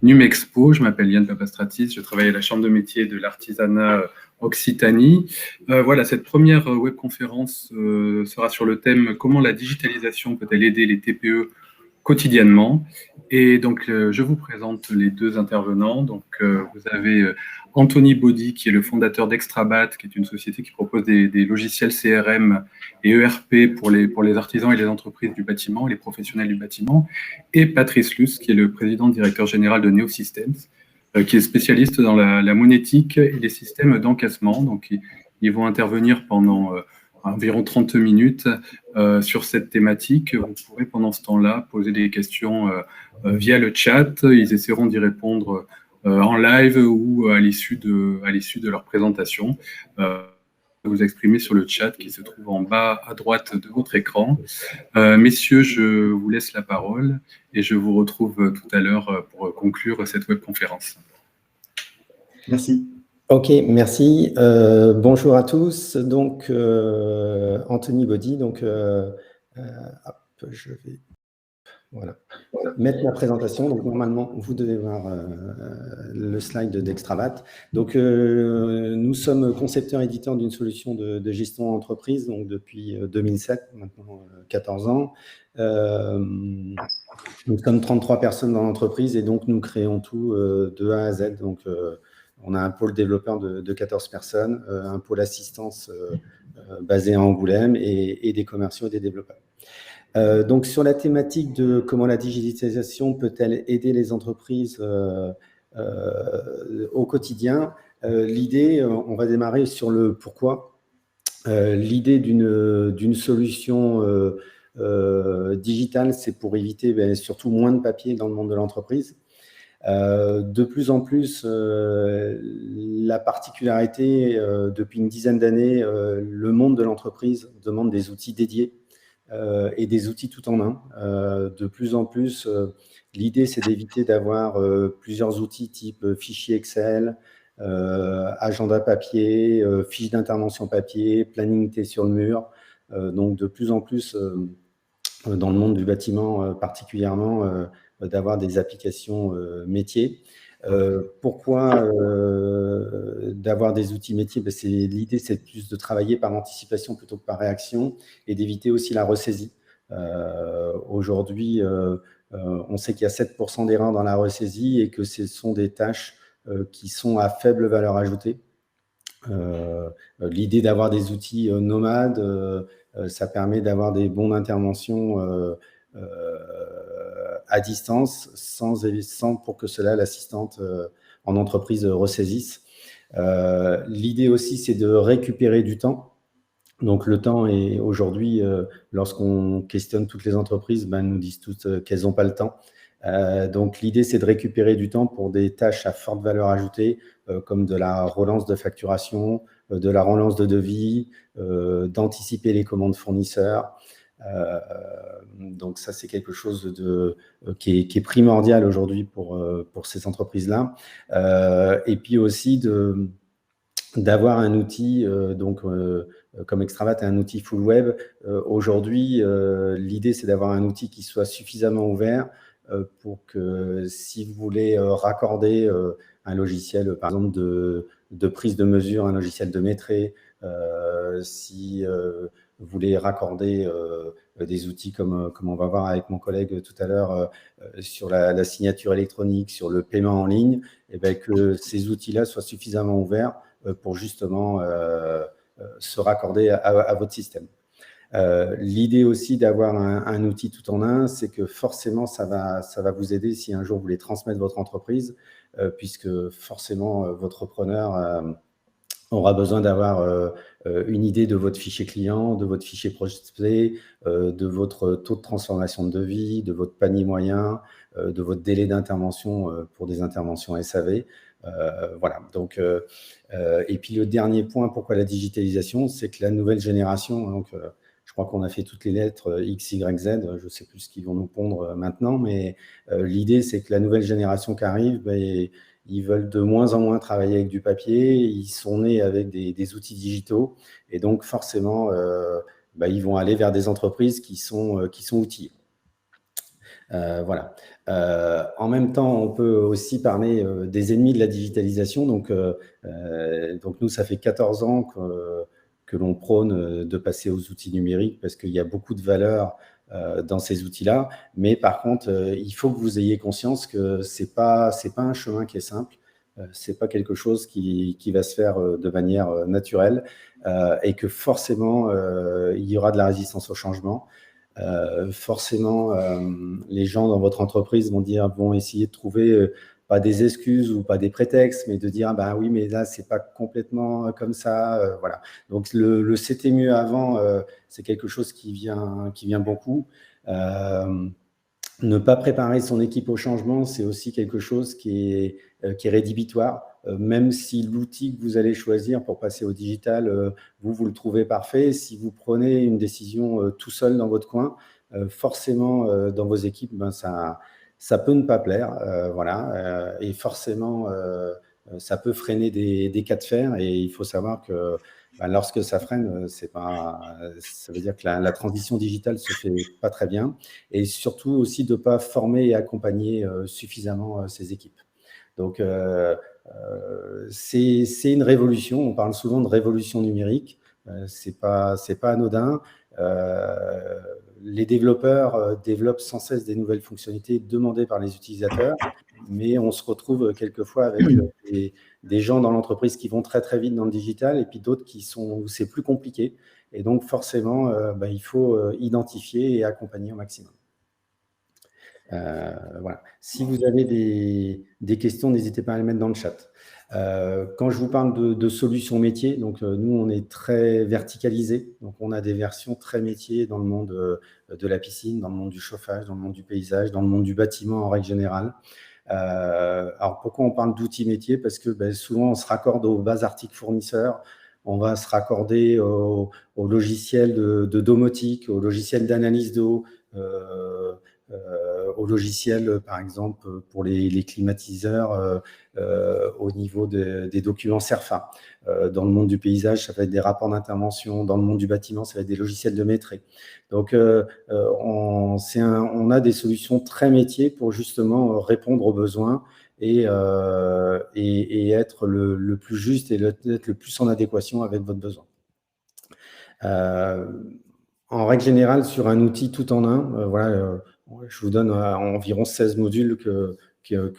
Numexpo. Je m'appelle Yann Papastratis, je travaille à la Chambre de métier de l'artisanat Occitanie. Voilà, cette première webconférence sera sur le thème « Comment la digitalisation peut-elle aider les TPE quotidiennement ?» Et donc, je vous présente les deux intervenants. Donc, vous avez Anthony Baudy, qui est le fondateur d'Extrabat, qui est une société qui propose des logiciels CRM et ERP pour les artisans et les entreprises du bâtiment, et les professionnels du bâtiment, et Patrice Luce, qui est le président directeur général de Neosystems, qui est spécialiste dans la monétique et les systèmes d'encaissement. Donc, ils vont intervenir pendant environ 30 minutes sur cette thématique. Vous pourrez pendant ce temps-là poser des questions via le chat. Ils essaieront d'y répondre en live ou à l'issue de leur présentation. Vous exprimer sur le chat qui se trouve en bas à droite de votre écran. Messieurs, je vous laisse la parole et je vous retrouve tout à l'heure pour conclure cette webconférence. Merci. Ok, merci. Bonjour à tous. Donc, Anthony Baudy. Donc, hop, je vais mettre ma présentation. Donc, normalement, vous devez voir le slide d'Extrabat. Donc, nous sommes concepteurs-éditeurs d'une solution de gestion d'entreprise donc depuis 2007, maintenant 14 ans. Nous sommes 33 personnes dans l'entreprise et donc nous créons tout de A à Z. Donc, on a un pôle développeur de 14 personnes, un pôle assistance basé à Angoulême et des commerciaux et des développeurs. Donc, sur la thématique de comment la digitalisation peut-elle aider les entreprises au quotidien, l'idée, on va démarrer sur le pourquoi. L'idée d'une solution digitale, c'est pour éviter surtout moins de papier dans le monde de l'entreprise. De plus en plus, la particularité, depuis une dizaine d'années, le monde de l'entreprise demande des outils dédiés et des outils tout en un. De plus en plus, l'idée, c'est d'éviter d'avoir plusieurs outils type fichier Excel, agenda papier, fiche d'intervention papier, planning T sur le mur. Donc, de plus en plus, dans le monde du bâtiment particulièrement, d'avoir des applications métiers. Pourquoi d'avoir des outils métiers? L'idée, c'est plus de travailler par anticipation plutôt que par réaction et d'éviter aussi la ressaisie. Aujourd'hui, on sait qu'il y a 7% d'erreurs dans la ressaisie et que ce sont des tâches qui sont à faible valeur ajoutée. L'idée d'avoir des outils nomades, ça permet d'avoir des bons d'intervention à distance sans pour que cela, l'assistante en entreprise ressaisisse. L'idée aussi, c'est de récupérer du temps. Donc, le temps est aujourd'hui, lorsqu'on questionne toutes les entreprises, nous disent toutes qu'elles n'ont pas le temps. Donc, l'idée, c'est de récupérer du temps pour des tâches à forte valeur ajoutée, comme de la relance de facturation, de la relance de devis, d'anticiper les commandes fournisseurs. Donc, ça, c'est quelque chose qui est primordial aujourd'hui pour ces entreprises-là. Et puis aussi d'avoir un outil, comme Extrabat est un outil full web. Aujourd'hui, l'idée, c'est d'avoir un outil qui soit suffisamment ouvert pour que si vous voulez raccorder un logiciel, par exemple, de prise de mesure, un logiciel de métré, si vous voulez raccorder des outils comme on va voir avec mon collègue tout à l'heure sur la signature électronique, sur le paiement en ligne, et bien que ces outils-là soient suffisamment ouverts pour justement se raccorder à votre système. L'idée aussi d'avoir un outil tout en un, c'est que forcément, ça va vous aider si un jour vous voulez transmettre votre entreprise, puisque forcément, votre repreneur aura besoin d'avoir une idée de votre fichier client, de votre fichier prospect, de votre taux de transformation de devis, de votre panier moyen, de votre délai d'intervention pour des interventions SAV. Voilà. Donc, et puis le dernier point, pourquoi la digitalisation, c'est que la nouvelle génération, donc je crois qu'on a fait toutes les lettres X, Y, Z, je ne sais plus ce qu'ils vont nous pondre maintenant, mais l'idée, c'est que la nouvelle génération qui arrive, ils veulent de moins en moins travailler avec du papier, ils sont nés avec des outils digitaux, et donc forcément, ils vont aller vers des entreprises qui sont outillées. Voilà. En même temps, on peut aussi parler des ennemis de la digitalisation. Donc nous, ça fait 14 ans que l'on prône de passer aux outils numériques parce qu'il y a beaucoup de valeur dans ces outils-là. Mais par contre, il faut que vous ayez conscience que c'est pas un chemin qui est simple. C'est pas quelque chose qui va se faire de manière naturelle et que forcément, il y aura de la résistance au changement. Forcément, les gens dans votre entreprise vont essayer de trouver pas des excuses ou pas des prétextes, mais de dire ah ben oui, mais là c'est pas complètement comme ça, voilà. Donc le c'était mieux avant, c'est quelque chose qui vient beaucoup. Ne pas préparer son équipe au changement, c'est aussi quelque chose qui est rédhibitoire. Même si l'outil que vous allez choisir pour passer au digital, vous le trouvez parfait, si vous prenez une décision tout seul dans votre coin, forcément, dans vos équipes, ben, ça peut ne pas plaire. Voilà, et forcément, ça peut freiner des cas de fer. Et il faut savoir que ben, lorsque ça freine, ça veut dire que la transition digitale se fait pas très bien. Et surtout aussi de ne pas former et accompagner suffisamment ces équipes. Donc, c'est une révolution. On parle souvent de révolution numérique. C'est pas anodin. Les développeurs développent sans cesse des nouvelles fonctionnalités demandées par les utilisateurs, mais on se retrouve quelquefois avec des gens dans l'entreprise qui vont très très vite dans le digital et puis d'autres où c'est plus compliqué. Et donc forcément, il faut identifier et accompagner au maximum. Voilà. Si vous avez des questions, n'hésitez pas à les mettre dans le chat. Quand je vous parle de solutions métiers, donc nous, on est très verticalisé. Donc, on a des versions très métiers dans le monde de la piscine, dans le monde du chauffage, dans le monde du paysage, dans le monde du bâtiment en règle générale. Alors, pourquoi on parle d'outils métiers? Parce que souvent, on se raccorde aux bases articles fournisseurs. On va se raccorder au logiciel de domotique, au logiciel d'analyse d'eau, au logiciel, par exemple, pour les climatiseurs au niveau des documents CERFA. Dans le monde du paysage, ça va être des rapports d'intervention. Dans le monde du bâtiment, ça va être des logiciels de maîtrise. Donc, on a des solutions très métiers pour justement répondre aux besoins et être le plus juste et être le plus en adéquation avec votre besoin. En règle générale, sur un outil tout en un, voilà, je vous donne environ 16 modules que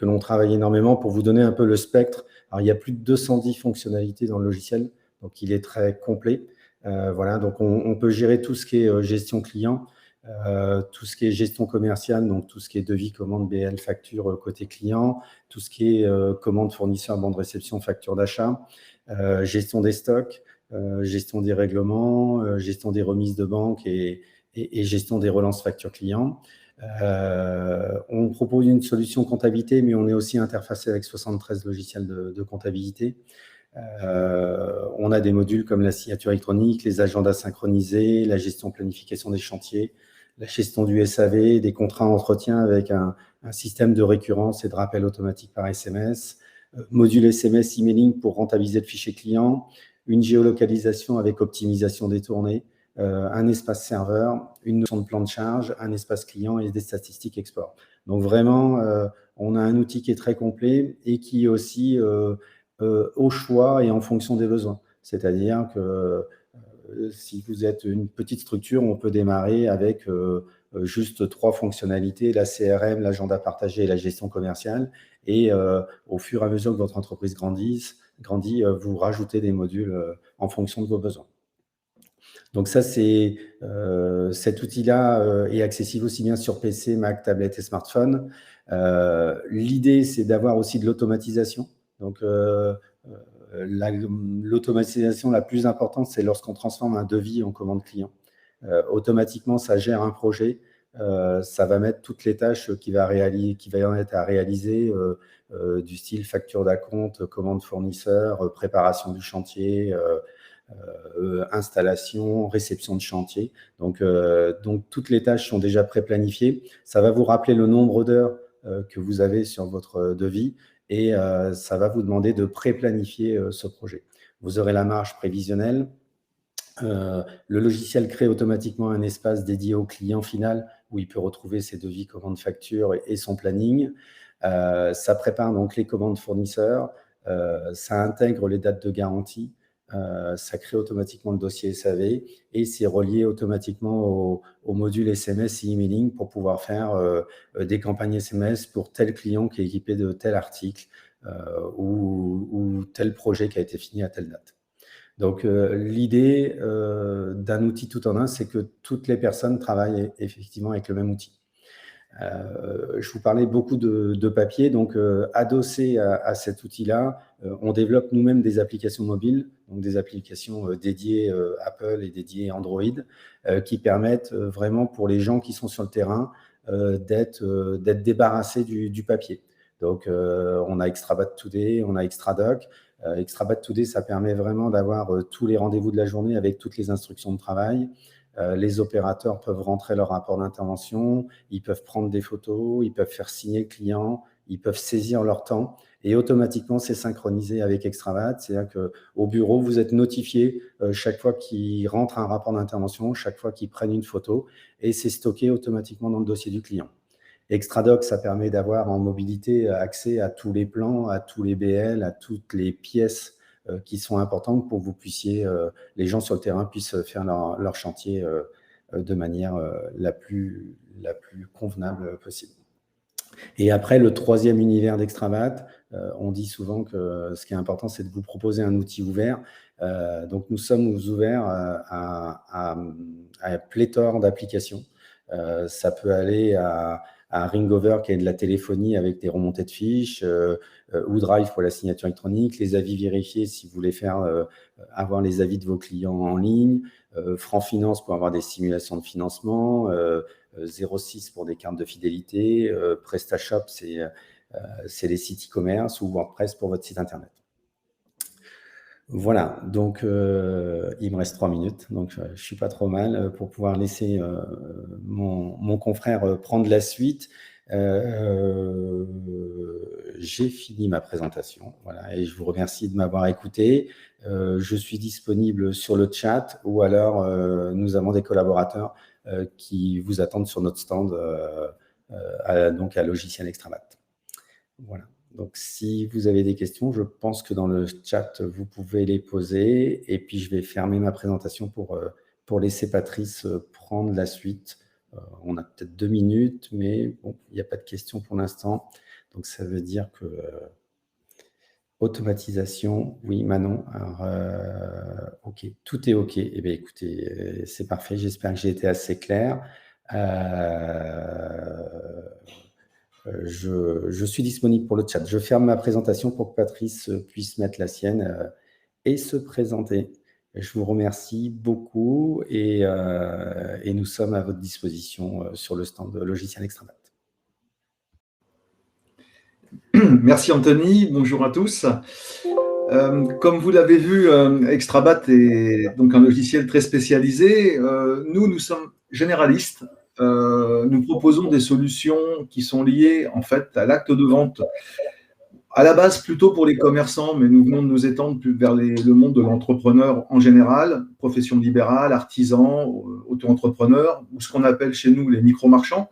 l'on travaille énormément pour vous donner un peu le spectre. Alors, il y a plus de 210 fonctionnalités dans le logiciel, donc il est très complet. Voilà, donc on peut gérer tout ce qui est gestion client, tout ce qui est gestion commerciale, donc tout ce qui est devis, commande, BL, facture côté client, tout ce qui est commande fournisseur, bande réception, facture d'achat, gestion des stocks, gestion des règlements, gestion des remises de banque et gestion des relances facture client. On propose une solution comptabilité, mais on est aussi interfacé avec 73 logiciels de comptabilité. On a des modules comme la signature électronique, les agendas synchronisés, la gestion planification des chantiers, la gestion du SAV, des contrats entretien avec un système de récurrence et de rappel automatique par SMS, module SMS emailing pour rentabiliser le fichier client, une géolocalisation avec optimisation des tournées, un espace serveur, une notion de plan de charge, un espace client et des statistiques export. Donc vraiment, on a un outil qui est très complet et qui est aussi au choix et en fonction des besoins. C'est-à-dire que si vous êtes une petite structure, on peut démarrer avec juste 3 fonctionnalités, la CRM, l'agenda partagé et la gestion commerciale. Et au fur et à mesure que votre entreprise grandit, vous rajoutez des modules en fonction de vos besoins. Donc ça, cet outil-là est accessible aussi bien sur PC, Mac, tablette et smartphone. L'idée, c'est d'avoir aussi de l'automatisation. Donc, l'automatisation la plus importante, c'est lorsqu'on transforme un devis en commande client. Automatiquement, ça gère un projet. Ça va mettre toutes les tâches qui va en être à réaliser, du style facture d'acompte, commande fournisseur, préparation du chantier, installation, réception de chantier. Donc, toutes les tâches sont déjà pré-planifiées. Ça va vous rappeler le nombre d'heures que vous avez sur votre devis et ça va vous demander de pré-planifier ce projet. Vous aurez la marge prévisionnelle. Le logiciel crée automatiquement un espace dédié au client final où il peut retrouver ses devis, commandes, factures et son planning. Ça prépare donc les commandes fournisseurs, ça intègre les dates de garantie, ça crée automatiquement le dossier SAV et c'est relié automatiquement au module SMS et emailing pour pouvoir faire des campagnes SMS pour tel client qui est équipé de tel article ou tel projet qui a été fini à telle date. Donc, l'idée d'un outil tout en un, c'est que toutes les personnes travaillent effectivement avec le même outil. Je vous parlais beaucoup de papier, donc adossé à cet outil-là, on développe nous-mêmes des applications mobiles, donc des applications dédiées Apple et dédiées Android, qui permettent vraiment pour les gens qui sont sur le terrain d'être débarrassés du papier. Donc, on a Extrabat Today, on a Extradoc. Extrabat Today, ça permet vraiment d'avoir tous les rendez-vous de la journée avec toutes les instructions de travail. Les opérateurs peuvent rentrer leur rapport d'intervention, ils peuvent prendre des photos, ils peuvent faire signer le client, ils peuvent saisir leur temps et automatiquement, c'est synchronisé avec Extrabat. C'est-à-dire qu'au bureau, vous êtes notifié chaque fois qu'ils rentrent un rapport d'intervention, chaque fois qu'ils prennent une photo et c'est stocké automatiquement dans le dossier du client. Extradoc, ça permet d'avoir en mobilité accès à tous les plans, à tous les BL, à toutes les pièces qui sont importantes pour que vous puissiez, les gens sur le terrain puissent faire leur chantier de manière la plus convenable possible. Et après, le troisième univers d'Extrabat, on dit souvent que ce qui est important, c'est de vous proposer un outil ouvert. Donc, nous sommes ouverts à pléthore d'applications. Ça peut aller à Ringover qui est de la téléphonie avec des remontées de fiches, OneDrive pour la signature électronique, les avis vérifiés si vous voulez faire avoir les avis de vos clients en ligne, Franc Finance pour avoir des simulations de financement, 06 pour des cartes de fidélité, PrestaShop c'est les sites e-commerce ou WordPress pour votre site internet. Voilà, donc il me reste 3 minutes, donc je ne suis pas trop mal pour pouvoir laisser mon confrère prendre la suite. J'ai fini ma présentation, voilà, et je vous remercie de m'avoir écouté. Je suis disponible sur le chat ou alors nous avons des collaborateurs qui vous attendent sur notre stand donc à Logiciel Extrabat. Voilà. Donc, si vous avez des questions, je pense que dans le chat, vous pouvez les poser. Et puis, je vais fermer ma présentation pour laisser Patrice prendre la suite. On a peut-être 2 minutes, mais bon, il n'y a pas de questions pour l'instant. Donc, ça veut dire que automatisation, oui, Manon. Alors, OK, tout est OK. Eh bien, écoutez, c'est parfait. J'espère que j'ai été assez clair. Je suis disponible pour le chat. Je ferme ma présentation pour que Patrice puisse mettre la sienne et se présenter. Je vous remercie beaucoup et nous sommes à votre disposition sur le stand de Logiciel Extrabat. Merci Anthony, bonjour à tous. Comme vous l'avez vu, Extrabat est donc un logiciel très spécialisé. Nous sommes généralistes. Nous proposons des solutions qui sont liées en fait à l'acte de vente. À la base, plutôt pour les commerçants, mais nous venons de nous étendre plus vers le monde de l'entrepreneur en général, profession libérale, artisans, auto-entrepreneurs, ou ce qu'on appelle chez nous les micro-marchands.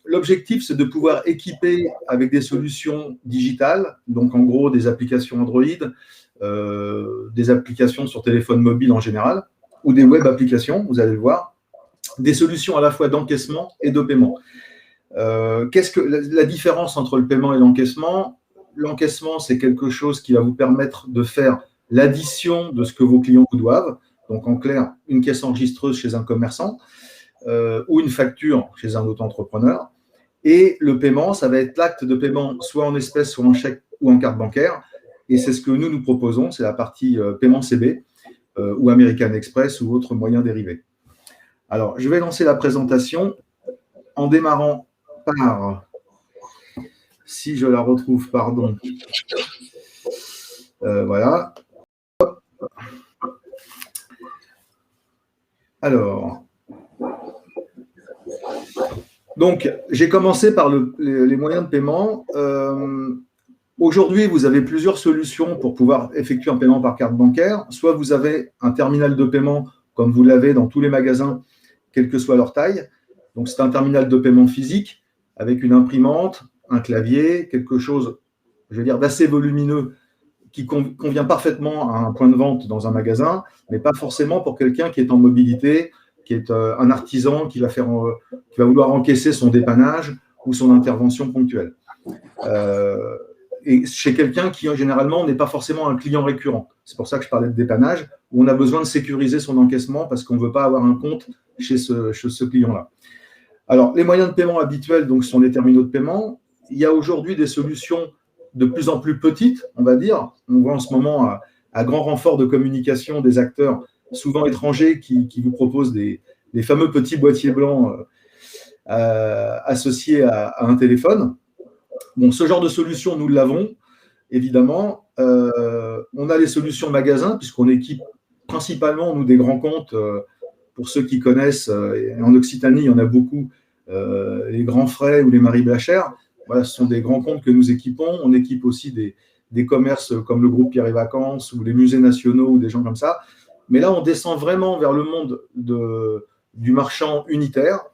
L'objectif, c'est de pouvoir équiper avec des solutions digitales, donc en gros des applications Android, des applications sur téléphone mobile en général, ou des web applications, vous allez le voir, des solutions à la fois d'encaissement et de paiement. Qu'est-ce que la différence entre le paiement et l'encaissement? L'encaissement, c'est quelque chose qui va vous permettre de faire l'addition de ce que vos clients vous doivent. Donc, en clair, une caisse enregistreuse chez un commerçant ou une facture chez un auto-entrepreneur. Et le paiement, ça va être l'acte de paiement soit en espèces, soit en chèque ou en carte bancaire. Et c'est ce que nous proposons, c'est la partie paiement CB ou American Express ou autres moyens dérivés. Alors, je vais lancer la présentation en démarrant par, si je la retrouve, pardon, voilà. Hop. Alors, donc, j'ai commencé par les moyens de paiement. Aujourd'hui, vous avez plusieurs solutions pour pouvoir effectuer un paiement par carte bancaire. Soit vous avez un terminal de paiement, comme vous l'avez dans tous les magasins, quelle que soit leur taille. Donc, c'est un terminal de paiement physique avec une imprimante, un clavier, quelque chose, je veux dire, d'assez volumineux qui convient parfaitement à un point de vente dans un magasin, mais pas forcément pour quelqu'un qui est en mobilité, qui est un artisan qui va vouloir encaisser son dépannage ou son intervention ponctuelle. Et chez quelqu'un qui, généralement, n'est pas forcément un client récurrent. C'est pour ça que je parlais de dépannage, où on a besoin de sécuriser son encaissement parce qu'on ne veut pas avoir un compte chez ce client-là. Alors, les moyens de paiement habituels donc, sont les terminaux de paiement. Il y a aujourd'hui des solutions de plus en plus petites, on va dire. On voit en ce moment, à grand renfort de communication, des acteurs souvent étrangers qui vous proposent des fameux petits boîtiers blancs associés à un téléphone. Bon, ce genre de solution, nous l'avons, évidemment. On a les solutions magasins, puisqu'on équipe principalement, nous, des grands comptes. Pour ceux qui connaissent, en Occitanie, il y en a beaucoup, les Grands Frais ou les Marie Blachère. Voilà, ce sont des grands comptes que nous équipons. On équipe aussi des commerces comme le groupe Pierre et Vacances ou les musées nationaux ou des gens comme ça. Mais là, on descend vraiment vers le monde du marchand unitaire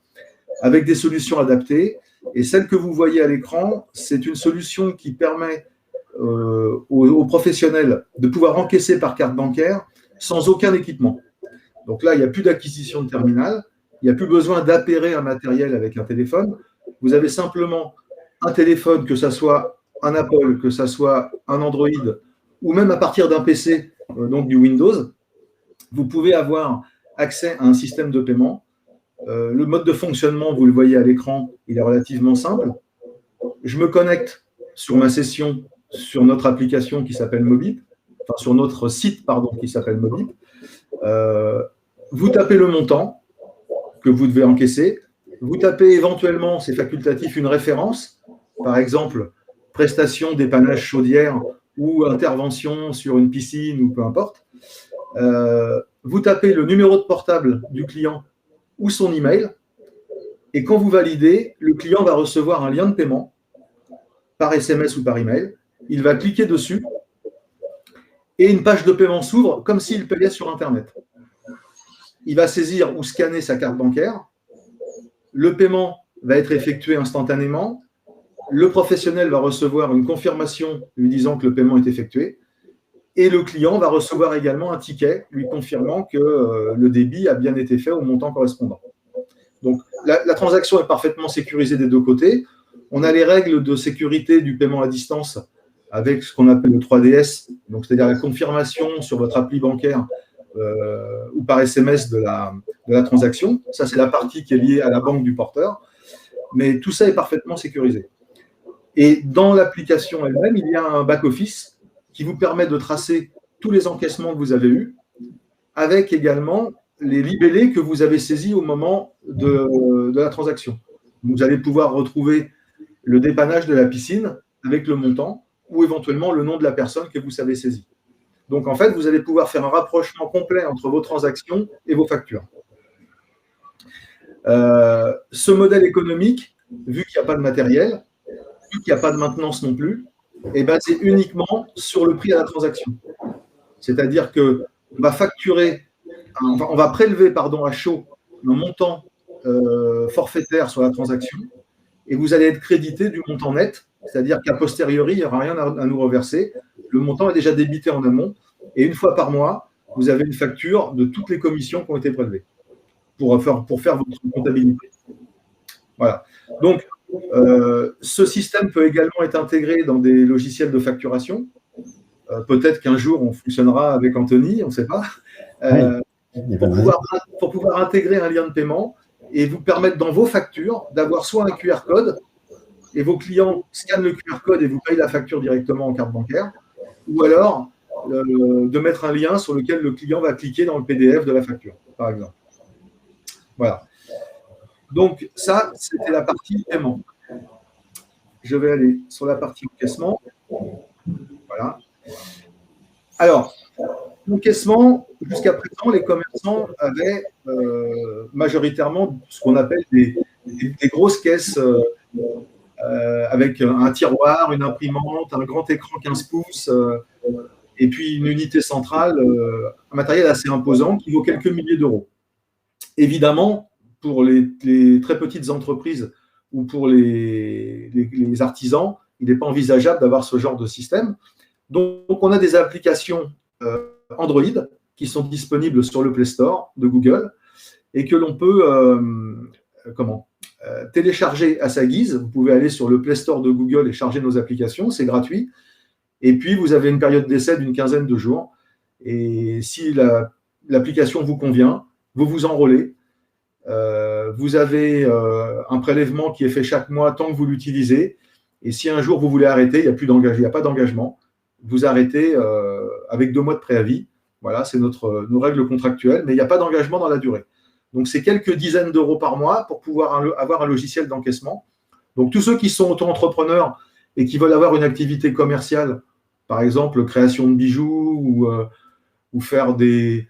avec des solutions adaptées. Et celle que vous voyez à l'écran, c'est une solution qui permet aux professionnels de pouvoir encaisser par carte bancaire sans aucun équipement. Donc là, il n'y a plus d'acquisition de terminal, il n'y a plus besoin d'appairer un matériel avec un téléphone. Vous avez simplement un téléphone, que ce soit un Apple, que ce soit un Android, ou même à partir d'un PC, donc du Windows, vous pouvez avoir accès à un système de paiement. Le mode de fonctionnement, vous le voyez à l'écran, il est relativement simple. Je me connecte sur ma session, sur notre application qui s'appelle Mobip, enfin sur notre site, pardon, qui s'appelle Mobip. Vous tapez le montant que vous devez encaisser. Vous tapez éventuellement, c'est facultatif, une référence, par exemple, prestation, dépannage chaudière ou intervention sur une piscine ou peu importe. Vous tapez le numéro de portable du client ou son email, et quand vous validez, le client va recevoir un lien de paiement par SMS ou par email. Il va cliquer dessus et une page de paiement s'ouvre comme s'il payait sur Internet. Il va saisir ou scanner sa carte bancaire. Le paiement va être effectué instantanément. Le professionnel va recevoir une confirmation lui disant que le paiement est effectué. Et le client va recevoir également un ticket lui confirmant que le débit a bien été fait au montant correspondant. Donc, la transaction est parfaitement sécurisée des deux côtés. On a les règles de sécurité du paiement à distance avec ce qu'on appelle le 3DS, donc c'est-à-dire la confirmation sur votre appli bancaire ou par SMS de la transaction. Ça, c'est la partie qui est liée à la banque du porteur. Mais tout ça est parfaitement sécurisé. Et dans l'application elle-même, il y a un back-office qui vous permet de tracer tous les encaissements que vous avez eus, avec également les libellés que vous avez saisis au moment de la transaction. Vous allez pouvoir retrouver le dépannage de la piscine avec le montant ou éventuellement le nom de la personne que vous avez saisie. Donc, en fait, vous allez pouvoir faire un rapprochement complet entre vos transactions et vos factures. Ce modèle économique, vu qu'il n'y a pas de matériel, vu qu'il n'y a pas de maintenance non plus, est basé uniquement sur le prix à la transaction. C'est-à-dire qu'on va facturer, on va prélever à chaud un montant forfaitaire sur la transaction et vous allez être crédité du montant net, c'est-à-dire qu'à posteriori, il n'y aura rien à nous reverser. Le montant est déjà débité en amont et une fois par mois, vous avez une facture de toutes les commissions qui ont été prélevées pour faire votre comptabilité. Voilà. Donc, ce système peut également être intégré dans des logiciels de facturation. Peut-être qu'un jour, on fonctionnera avec Anthony, on ne sait pas. Pour pouvoir intégrer un lien de paiement et vous permettre dans vos factures d'avoir soit un QR code et vos clients scannent le QR code et vous payent la facture directement en carte bancaire, ou alors de mettre un lien sur lequel le client va cliquer dans le PDF de la facture, par exemple. Voilà. Donc, ça, c'était la partie paiement. Je vais aller sur la partie encaissement. Voilà. Alors, l'encaissement, jusqu'à présent, les commerçants avaient majoritairement ce qu'on appelle des grosses caisses avec un tiroir, une imprimante, un grand écran 15 pouces et puis une unité centrale, un matériel assez imposant qui vaut quelques milliers d'euros. Évidemment, pour les très petites entreprises ou pour les artisans, il n'est pas envisageable d'avoir ce genre de système. Donc, on a des applications Android qui sont disponibles sur le Play Store de Google et que l'on peut télécharger à sa guise. Vous pouvez aller sur le Play Store de Google et charger nos applications, c'est gratuit. Et puis, vous avez une période d'essai d'une quinzaine de jours. Et si l'application vous convient, vous vous enrôlez. Vous avez un prélèvement qui est fait chaque mois tant que vous l'utilisez. Et si un jour vous voulez arrêter, il n'y a pas d'engagement. Vous arrêtez avec 2 mois de préavis. Voilà, c'est nos règles contractuelles, mais il n'y a pas d'engagement dans la durée. Donc, c'est quelques dizaines d'euros par mois pour pouvoir avoir un logiciel d'encaissement. Donc, tous ceux qui sont auto-entrepreneurs et qui veulent avoir une activité commerciale, par exemple, création de bijoux ou faire je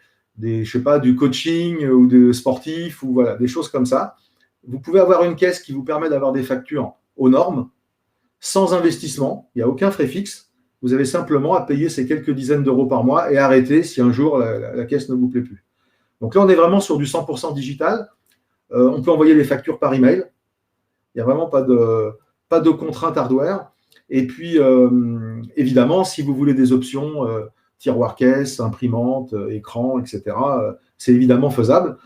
sais pas, du coaching ou de sportif, ou voilà, des choses comme ça, vous pouvez avoir une caisse qui vous permet d'avoir des factures aux normes, sans investissement, il n'y a aucun frais fixe. Vous avez simplement à payer ces quelques dizaines d'euros par mois et arrêter si un jour la caisse ne vous plaît plus. Donc là, on est vraiment sur du 100% digital. On peut envoyer les factures par email. Il n'y a vraiment pas de contrainte hardware. Et puis, évidemment, si vous voulez des options tiroir caisse, imprimante, écran, etc., c'est évidemment faisable.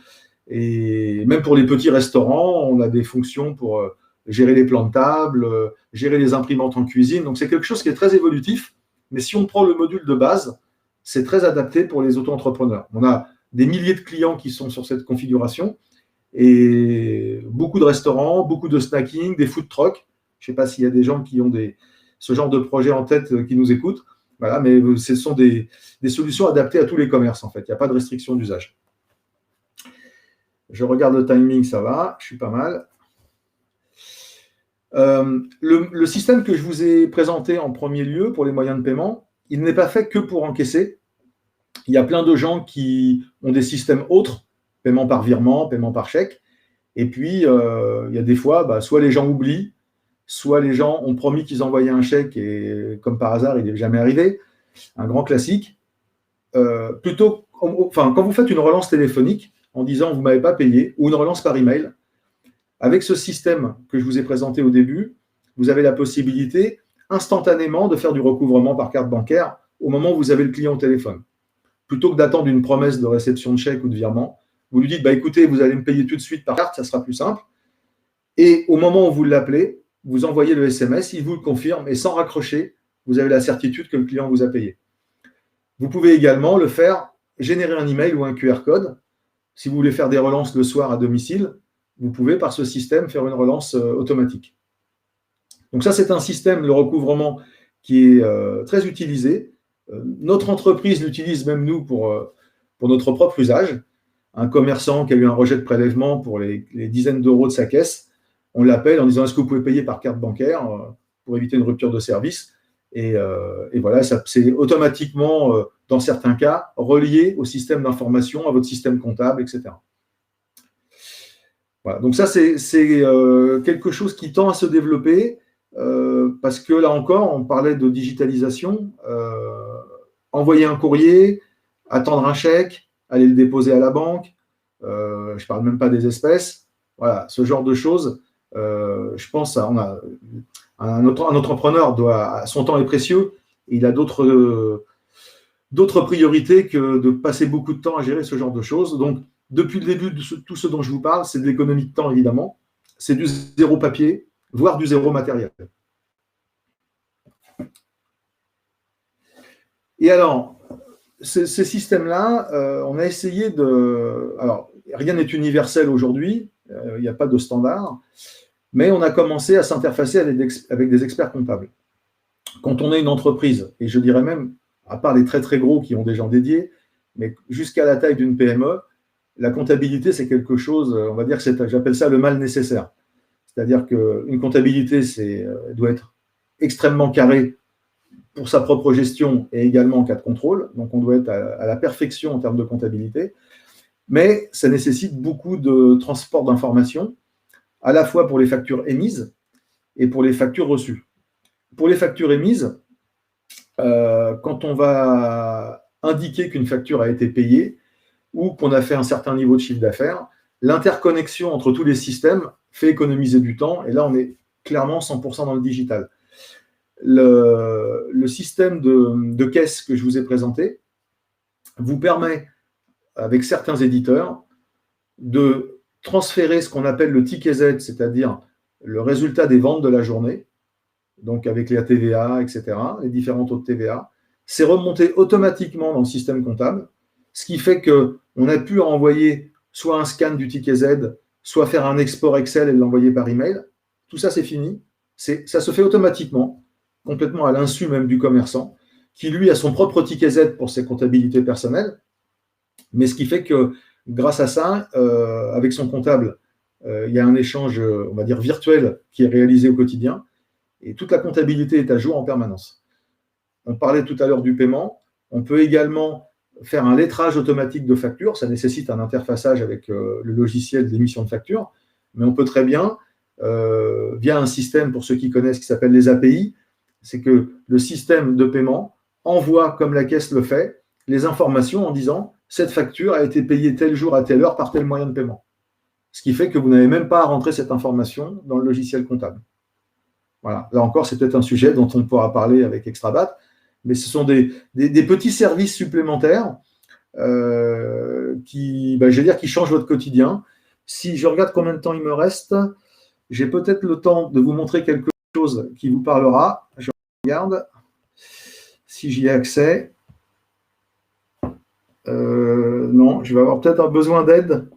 Et même pour les petits restaurants, on a des fonctions pour gérer les plans de table, gérer les imprimantes en cuisine. Donc, c'est quelque chose qui est très évolutif. Mais si on prend le module de base, c'est très adapté pour les auto-entrepreneurs. On a des milliers de clients qui sont sur cette configuration et beaucoup de restaurants, beaucoup de snacking, des food trucks. Je ne sais pas s'il y a des gens qui ont ce genre de projet en tête qui nous écoutent. Voilà, mais ce sont des solutions adaptées à tous les commerces, en fait. Il n'y a pas de restriction d'usage. Je regarde le timing, ça va, je suis pas mal. Le système que je vous ai présenté en premier lieu pour les moyens de paiement, il n'est pas fait que pour encaisser. Il y a plein de gens qui ont des systèmes autres, paiement par virement, paiement par chèque. Et puis, il y a des fois, soit les gens oublient, soit les gens ont promis qu'ils envoyaient un chèque et, comme par hasard, il n'est jamais arrivé. Un grand classique. Quand vous faites une relance téléphonique en disant « vous ne m'avez pas payé » ou une relance par email, avec ce système que je vous ai présenté au début, vous avez la possibilité instantanément de faire du recouvrement par carte bancaire au moment où vous avez le client au téléphone. Plutôt que d'attendre une promesse de réception de chèque ou de virement, vous lui dites écoutez, vous allez me payer tout de suite par carte, ça sera plus simple. Et au moment où vous l'appelez, vous envoyez le SMS, il vous le confirme et sans raccrocher, vous avez la certitude que le client vous a payé. Vous pouvez également le faire, générer un email ou un QR code. Si vous voulez faire des relances le soir à domicile, vous pouvez par ce système faire une relance automatique. Donc ça, c'est un système, le recouvrement, qui est très utilisé. Notre entreprise l'utilise même nous pour notre propre usage. Un commerçant qui a eu un rejet de prélèvement pour les dizaines d'euros de sa caisse, on l'appelle en disant est-ce que vous pouvez payer par carte bancaire pour éviter une rupture de service. Et voilà, c'est automatiquement, dans certains cas, relié au système d'information, à votre système comptable, etc. Voilà, donc ça, c'est quelque chose qui tend à se développer parce que là encore, on parlait de digitalisation. Envoyer un courrier, attendre un chèque, aller le déposer à la banque, je ne parle même pas des espèces. Voilà, ce genre de choses, je pense un entrepreneur son temps est précieux, et il a d'autres priorités que de passer beaucoup de temps à gérer ce genre de choses. Donc, depuis le début de tout ce dont je vous parle, c'est de l'économie de temps, évidemment. C'est du zéro papier, voire du zéro matériel. Et alors, ces systèmes-là, on a essayé de… Alors, rien n'est universel aujourd'hui, il n'y a pas de standard, mais on a commencé à s'interfacer avec des experts comptables. Quand on est une entreprise, et je dirais même, à part les très très gros qui ont des gens dédiés, mais jusqu'à la taille d'une PME, la comptabilité, c'est quelque chose, on va dire, j'appelle ça le mal nécessaire. C'est-à-dire qu'une comptabilité doit être extrêmement carrée pour sa propre gestion et également en cas de contrôle. Donc, on doit être à la perfection en termes de comptabilité. Mais ça nécessite beaucoup de transport d'informations, à la fois pour les factures émises et pour les factures reçues. Pour les factures émises, quand on va indiquer qu'une facture a été payée ou qu'on a fait un certain niveau de chiffre d'affaires, l'interconnexion entre tous les systèmes fait économiser du temps. Et là, on est clairement 100% dans le digital. Le système de caisse que je vous ai présenté vous permet, avec certains éditeurs, de transférer ce qu'on appelle le ticket Z, c'est-à-dire le résultat des ventes de la journée, donc avec la TVA, etc., les différents taux de TVA. C'est remonté automatiquement dans le système comptable, ce qui fait qu'on a pu envoyer soit un scan du ticket Z, soit faire un export Excel et l'envoyer par email. Tout ça, c'est fini. Ça se fait automatiquement, complètement à l'insu même du commerçant, qui lui a son propre ticket Z pour ses comptabilités personnelles. Mais ce qui fait que grâce à ça, avec son comptable, il y a un échange, on va dire, virtuel qui est réalisé au quotidien et toute la comptabilité est à jour en permanence. On parlait tout à l'heure du paiement. On peut également faire un lettrage automatique de factures. Ça nécessite un interfaçage avec le logiciel d'émission de factures, mais on peut très bien, via un système, pour ceux qui connaissent, qui s'appelle les API, c'est que le système de paiement envoie, comme la caisse le fait, les informations en disant « cette facture a été payée tel jour à telle heure par tel moyen de paiement ». Ce qui fait que vous n'avez même pas à rentrer cette information dans le logiciel comptable. Voilà. Là encore, c'est peut-être un sujet dont on pourra parler avec Extrabat, mais ce sont des petits services supplémentaires qui changent votre quotidien. Si je regarde combien de temps il me reste, j'ai peut-être le temps de vous montrer quelque chose qui vous parlera. Je regarde si j'y ai accès. Non, je vais avoir peut-être un besoin d'aide.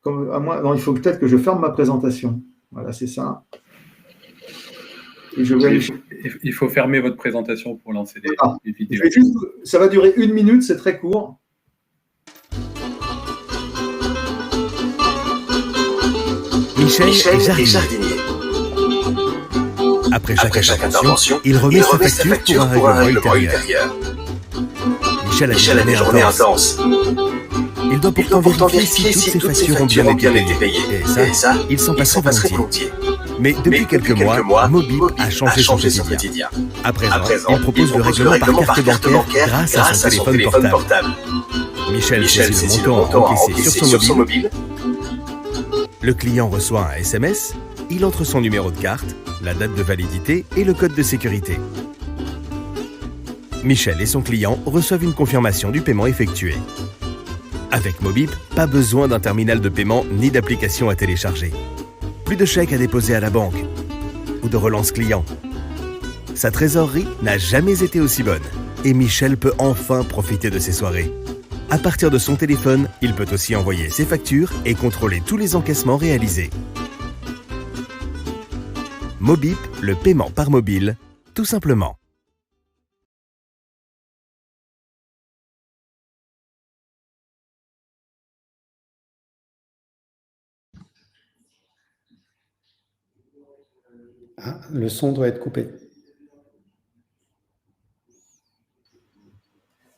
Non, il faut peut-être que je ferme ma présentation. Voilà, c'est ça. Et il faut fermer votre présentation pour lancer les vidéos. Ça va durer 1 minute, c'est très court. Michel est jardinier. Après chaque intervention, il remet sa facture pour un règlement ultérieur. Michel a des journées intenses. Il doit pourtant vérifier si toutes ses factures ont bien été payées. Et ça, il s'en passerait volontiers. Mais depuis quelques mois, Mobip a changé son quotidien. À présent, il propose le règlement par carte bancaire grâce à son téléphone portable. Michel saisit le montant encaissé sur son mobile. Le client reçoit un SMS, il entre son numéro de carte, la date de validité et le code de sécurité. Michel et son client reçoivent une confirmation du paiement effectué. Avec Mobip, pas besoin d'un terminal de paiement ni d'application à télécharger. Plus de chèques à déposer à la banque ou de relance client. Sa trésorerie n'a jamais été aussi bonne et Michel peut enfin profiter de ses soirées. À partir de son téléphone, il peut aussi envoyer ses factures et contrôler tous les encaissements réalisés. Mobip, le paiement par mobile, tout simplement. Ah, le son doit être coupé.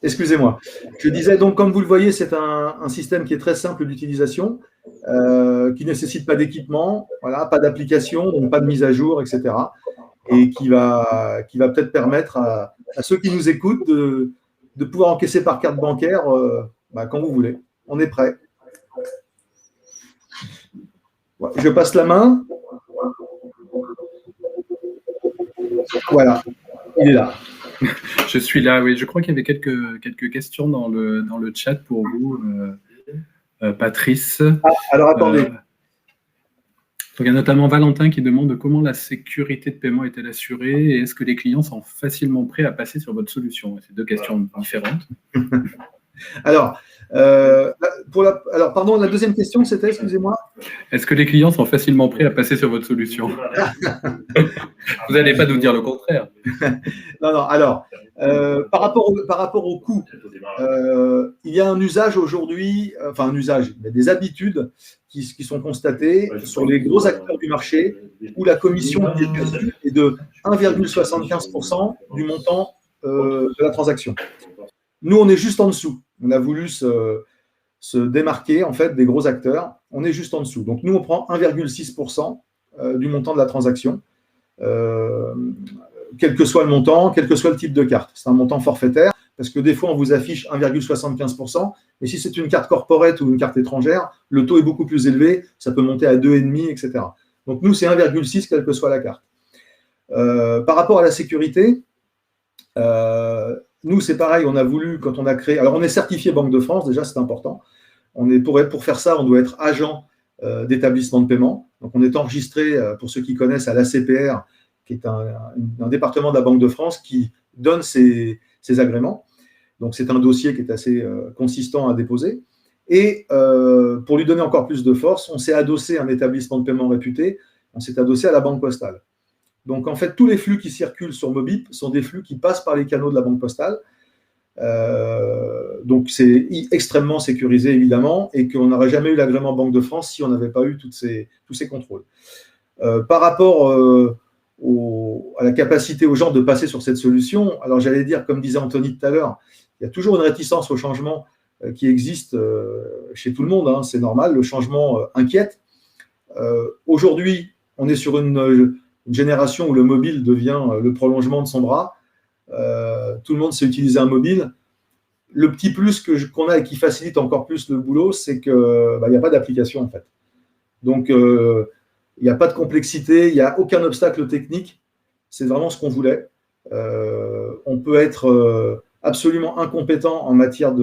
Excusez-moi. Je disais donc, comme vous le voyez, c'est un système qui est très simple d'utilisation, qui ne nécessite pas d'équipement, voilà, pas d'application, donc pas de mise à jour, etc. Et qui va peut-être permettre à ceux qui nous écoutent de pouvoir encaisser par carte bancaire quand vous voulez. On est prêt. Je passe la main. Voilà, il est là. Je suis là, oui. Je crois qu'il y avait quelques questions dans le chat pour vous, Patrice. Alors, attendez. Il y a notamment Valentin qui demande comment la sécurité de paiement est-elle assurée et est-ce que les clients sont facilement prêts à passer sur votre solution? C'est deux questions différentes. Alors, pardon, la deuxième question, c'était, excusez-moi. Est-ce que les clients sont facilement prêts à passer sur votre solution? Vous n'allez pas nous dire le contraire. Non, alors, par rapport au coût, il y a un usage aujourd'hui, il y a des habitudes qui sont constatées sur les gros acteurs du marché où la commission est de 1,75% du montant de la transaction. Nous, on est juste en dessous. On a voulu se démarquer en fait des gros acteurs. On est juste en dessous. Donc, nous, on prend 1,6% du montant de la transaction, quel que soit le montant, quel que soit le type de carte. C'est un montant forfaitaire. parce que des fois, on vous affiche 1,75%, mais si c'est une carte corporate ou une carte étrangère, le taux est beaucoup plus élevé, ça peut monter à 2,5, etc. Donc nous, c'est 1,6, quelle que soit la carte. Par rapport à la sécurité, nous, c'est pareil, on a voulu, quand on a créé… Alors, on est certifié Banque de France, déjà, c'est important. Pour faire ça, on doit être agent d'établissement de paiement. Donc, on est enregistré, pour ceux qui connaissent, à l'ACPR, qui est un département de la Banque de France qui donne ces agréments. Donc, c'est un dossier qui est assez consistant à déposer. Et pour lui donner encore plus de force, on s'est adossé à un établissement de paiement réputé, on s'est adossé à la Banque Postale. Donc, en fait, tous les flux qui circulent sur Mobip sont des flux qui passent par les canaux de la Banque Postale. Donc, c'est extrêmement sécurisé, évidemment, et qu'on n'aurait jamais eu l'agrément Banque de France si on n'avait pas eu tous ces contrôles. Par rapport à la capacité aux gens de passer sur cette solution, alors j'allais dire, comme disait Anthony tout à l'heure, il y a toujours une réticence au changement qui existe chez tout le monde, hein, c'est normal, le changement inquiète. Aujourd'hui, on est sur une génération où le mobile devient le prolongement de son bras. Tout le monde sait utiliser un mobile. Le petit plus qu'on a et qui facilite encore plus le boulot, c'est qu'il n'y a pas d'application en fait. Donc, il n'y a pas de complexité, il n'y a aucun obstacle technique. C'est vraiment ce qu'on voulait. On peut être absolument incompétent en matière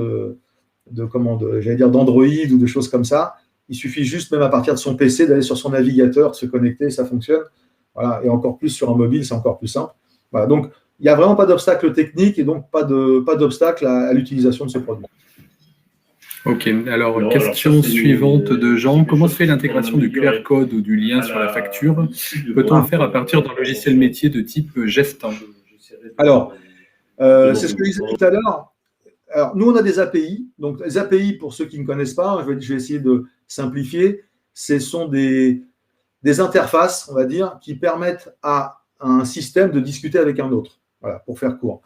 d'Android ou de choses comme ça. Il suffit juste, même à partir de son PC, d'aller sur son navigateur, de se connecter, ça fonctionne. Voilà. Et encore plus sur un mobile, c'est encore plus simple. Voilà. Donc, il n'y a vraiment pas d'obstacle technique et donc pas d'obstacle à l'utilisation de ce produit. Ok, alors question suivante de Jean. Comment se fait l'intégration du QR code ou du lien sur la facture? Peut-on le faire à partir d'un logiciel métier de type Gestin? Alors, c'est ce que je disais tout à l'heure. Alors, nous, on a des API. Donc, les API, pour ceux qui ne connaissent pas, je vais essayer de simplifier. Ce sont des interfaces, on va dire, qui permettent à un système de discuter avec un autre. Voilà, pour faire court.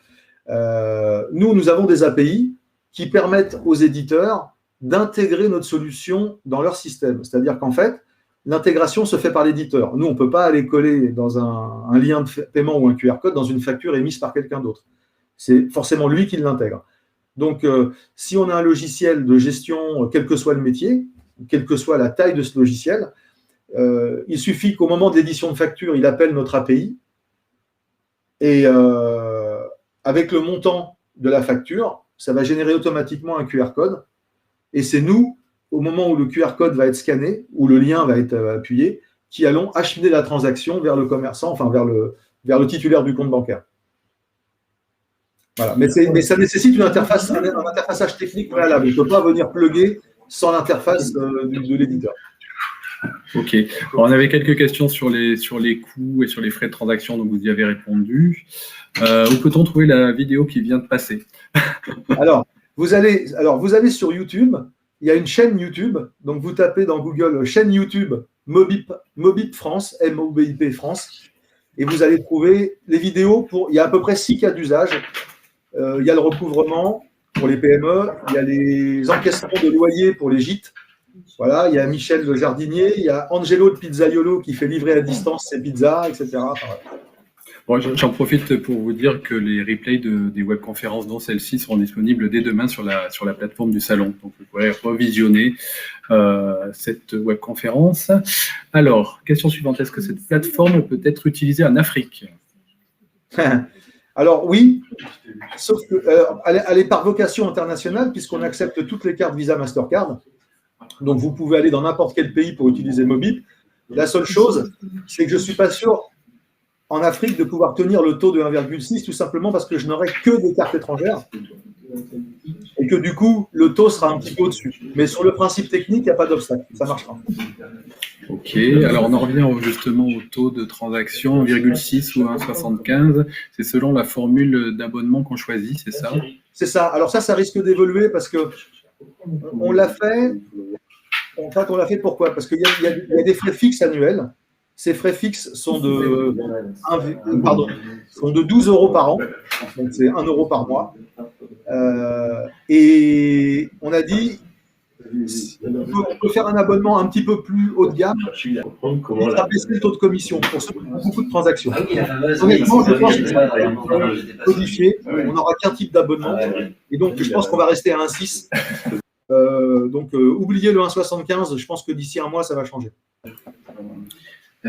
Nous avons des API qui permettent aux éditeurs d'intégrer notre solution dans leur système. C'est-à-dire qu'en fait, l'intégration se fait par l'éditeur. Nous, on ne peut pas aller coller dans un lien de paiement ou un QR code dans une facture émise par quelqu'un d'autre. C'est forcément lui qui l'intègre. Donc, si on a un logiciel de gestion, quel que soit le métier, quelle que soit la taille de ce logiciel, il suffit qu'au moment de l'édition de facture, il appelle notre API et avec le montant de la facture, ça va générer automatiquement un QR code. Et c'est nous, au moment où le QR code va être scanné, où le lien va être appuyé, qui allons acheminer la transaction vers le commerçant, enfin vers le titulaire du compte bancaire. Voilà. Mais ça nécessite un interfaçage technique préalable. On ne peut pas venir plugger sans l'interface de l'éditeur. Ok. Alors, on avait quelques questions sur les coûts et sur les frais de transaction, donc vous y avez répondu. Où peut-on trouver la vidéo qui vient de passer? Alors, vous allez sur YouTube, il y a une chaîne YouTube, donc vous tapez dans Google chaîne YouTube Mobip France, M-O-B-I-P France, et vous allez trouver les vidéos il y a à peu près 6 cas d'usage. Il y a le recouvrement pour les PME, il y a les encaissements de loyer pour les gîtes. Voilà, il y a Michel le jardinier, il y a Angelo de Pizzaiolo qui fait livrer à distance ses pizzas, etc. Enfin, bon, j'en profite pour vous dire que les replays des webconférences, dont celle-ci, seront disponibles dès demain sur la plateforme du salon. Donc, vous pourrez revisionner cette webconférence. Alors, question suivante, est-ce que cette plateforme peut être utilisée en Afrique? Alors oui, sauf qu'elle est par vocation internationale puisqu'on accepte toutes les cartes Visa Mastercard. Donc, vous pouvez aller dans n'importe quel pays pour utiliser Mobip. La seule chose, c'est que je ne suis pas sûr en Afrique de pouvoir tenir le taux de 1,6 tout simplement parce que je n'aurai que des cartes étrangères et que du coup, le taux sera un petit peu au-dessus. Mais sur le principe technique, il n'y a pas d'obstacle. Ça marchera. Ok, alors on en revient justement au taux de transaction, 1,6 ou 1,75. C'est selon la formule d'abonnement qu'on choisit, c'est ça? C'est ça. Alors ça risque d'évoluer parce que on l'a fait. En fait, on l'a fait pourquoi? Parce qu'il y a des frais fixes annuels. Ces frais fixes sont de 12 € par an, donc c'est 1 € par mois. Et on a dit, On peut faire un abonnement un petit peu plus haut de gamme et baisser le taux de commission pour ceux qui ont beaucoup de transactions. Honnêtement, je pense que ça va codifié. On n'aura qu'un type d'abonnement. Et donc, je pense qu'on va rester à 1,6. Oubliez le 1,75. Je pense que d'ici un mois, ça va changer.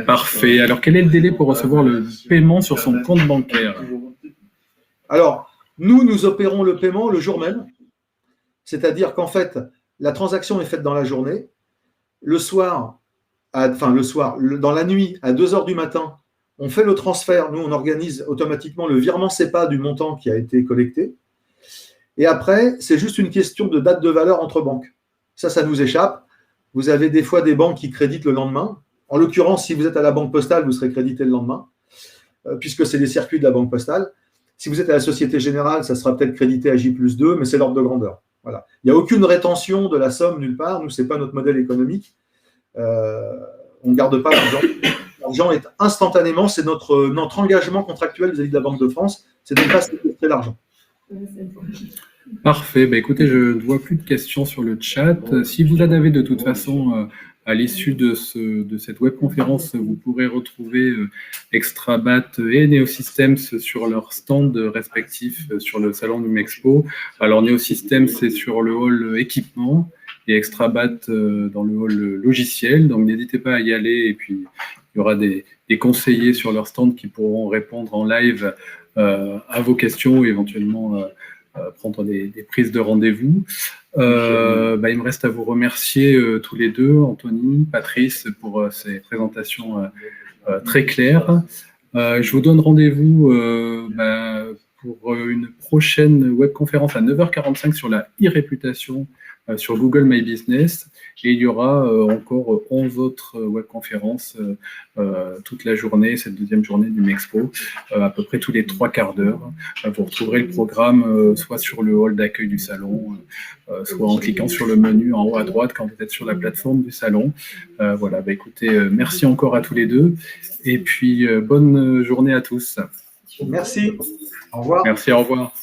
Parfait. Alors, quel est le délai pour recevoir le paiement sur son compte bancaire? Alors, nous opérons le paiement le jour même. C'est-à-dire qu'en fait, la transaction est faite dans la journée. Le soir, dans la nuit, à 2 heures du matin, on fait le transfert. Nous, on organise automatiquement le virement CEPA du montant qui a été collecté. Et après, c'est juste une question de date de valeur entre banques. Ça nous échappe. Vous avez des fois des banques qui créditent le lendemain. En l'occurrence, si vous êtes à la Banque Postale, vous serez crédité le lendemain, puisque c'est les circuits de la Banque Postale. Si vous êtes à la Société Générale, ça sera peut-être crédité à J+2, mais c'est l'ordre de grandeur. Voilà. Il n'y a aucune rétention de la somme nulle part. Nous, ce n'est pas notre modèle économique. On ne garde pas l'argent. L'argent est instantanément, c'est notre engagement contractuel vis-à-vis de la Banque de France, c'est de ne pas séquestrer l'argent. Parfait. Écoutez, je ne vois plus de questions sur le chat. Si vous en avez de toute façon, à l'issue de cette webconférence, vous pourrez retrouver Extrabat et Neosystems sur leurs stands respectifs sur le salon du Mexpo. Alors, Neosystems, c'est sur le hall équipement et Extrabat dans le hall logiciel. Donc, n'hésitez pas à y aller. Et puis, il y aura des conseillers sur leur stand qui pourront répondre en live à vos questions ou éventuellement prendre des prises de rendez-vous. Il me reste à vous remercier tous les deux, Anthony, Patrice, pour ces présentations très claires. Je vous donne rendez-vous pour une prochaine webconférence à 9h45 sur la e-réputation sur Google My Business. Et il y aura encore 11 autres webconférences toute la journée, cette deuxième journée du Mexpo, à peu près tous les 3 quarts d'heure. Vous retrouverez le programme soit sur le hall d'accueil du salon, soit en cliquant sur le menu en haut à droite quand vous êtes sur la plateforme du salon. Voilà, écoutez, merci encore à tous les deux. Et puis, bonne journée à tous. Merci. Au revoir. Merci, au revoir.